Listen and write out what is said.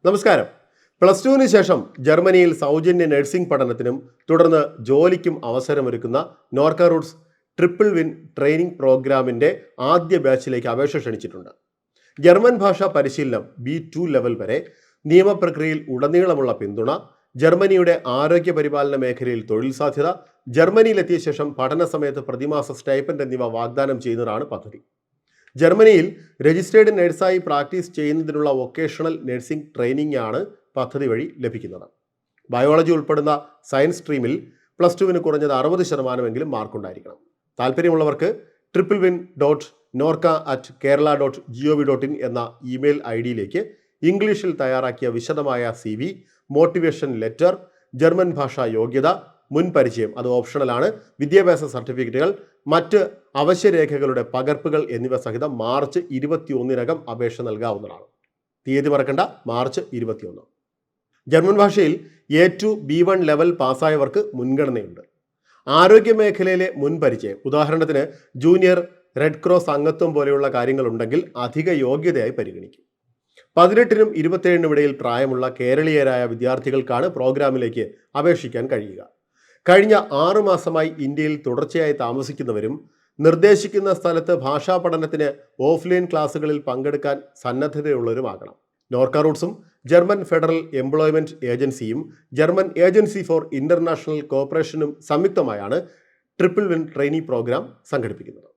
നമസ്കാരം. പ്ലസ് ടുവിന് ശേഷം ജർമ്മനിയിൽ സൗജന്യ നഴ്സിംഗ് പഠനത്തിനും തുടർന്ന് ജോലിക്കും അവസരമൊരുക്കുന്ന Norka Roots triple win training പ്രോഗ്രാമിൻ്റെ ആദ്യ ബാച്ചിലേക്ക് അപേക്ഷ ക്ഷണിച്ചിട്ടുണ്ട്. ജർമ്മൻ ഭാഷാ പരിശീലനം B2 ലെവൽ വരെ, നിയമപ്രക്രിയയിൽ ഉടനീളമുള്ള പിന്തുണ, ജർമ്മനിയുടെ ആരോഗ്യ പരിപാലന മേഖലയിൽ തൊഴിൽ സാധ്യത, ജർമ്മനിയിലെത്തിയ ശേഷം പഠന സമയത്ത് പ്രതിമാസ സ്റ്റൈപ്പൻഡ് എന്നിവ വാഗ്ദാനം ചെയ്യുന്നതാണ് പദ്ധതി. ജർമ്മനിയിൽ രജിസ്റ്റേർഡ് നഴ്സായി പ്രാക്ടീസ് ചെയ്യുന്നതിനുള്ള വൊക്കേഷണൽ നഴ്സിംഗ് ട്രെയിനിങ് ആണ് പദ്ധതി വഴി ലഭിക്കുന്നത്. ബയോളജി ഉൾപ്പെടുന്ന സയൻസ് സ്ട്രീമിൽ പ്ലസ് ടുവിന് കുറഞ്ഞത് 60% മാർക്കുണ്ടായിരിക്കണം. താല്പര്യമുള്ളവർക്ക് www.norca@kerala.gov.in എന്ന ഇമെയിൽ ID ഇംഗ്ലീഷിൽ തയ്യാറാക്കിയ വിശദമായ CV, മോട്ടിവേഷൻ ലെറ്റർ, ജർമ്മൻ ഭാഷാ യോഗ്യത, മുൻ പരിചയം അത് ഓപ്ഷണലാണ്, വിദ്യാഭ്യാസ സർട്ടിഫിക്കറ്റുകൾ, മറ്റ് അവശ്യരേഖകളുടെ പകർപ്പുകൾ എന്നിവ സഹിതം മാർച്ച് 21 അപേക്ഷ നൽകാവുന്നതാണ്. തീയതി മറക്കണ്ട, മാർച്ച് 21. ജർമ്മൻ ഭാഷയിൽ A2 B1 ലെവൽ പാസ്സായവർക്ക് മുൻഗണനയുണ്ട്. ആരോഗ്യ മേഖലയിലെ മുൻ പരിചയം, ഉദാഹരണത്തിന് ജൂനിയർ റെഡ് ക്രോസ് അംഗത്വം പോലെയുള്ള കാര്യങ്ങളുണ്ടെങ്കിൽ അധിക യോഗ്യതയായി പരിഗണിക്കും. 18-നും 27-നും ഇടയിൽ പ്രായമുള്ള കേരളീയരായ വിദ്യാർത്ഥികൾക്കാണ് പ്രോഗ്രാമിലേക്ക് അപേക്ഷിക്കാൻ കഴിയുക. കഴിഞ്ഞ 6 മാസമായി ഇന്ത്യയിൽ തുടർച്ചയായി താമസിക്കുന്നവരും നിർദ്ദേശിക്കുന്ന സ്ഥലത്ത് ഭാഷാ പഠനത്തിന് ഓഫ്ലൈൻ ക്ലാസുകളിൽ പങ്കെടുക്കാൻ സന്നദ്ധതയുള്ളവരുമാകണം. നോർക്ക റൂട്ട്സും ജർമ്മൻ ഫെഡറൽ എംപ്ലോയ്മെന്റ് ഏജൻസിയും ജർമ്മൻ ഏജൻസി ഫോർ ഇന്റർനാഷണൽ കോർപ്പറേഷനും സംയുക്തമായാണ് ട്രിപ്പിൾ വിൻ ട്രെയിനിങ് പ്രോഗ്രാം സംഘടിപ്പിക്കുന്നത്.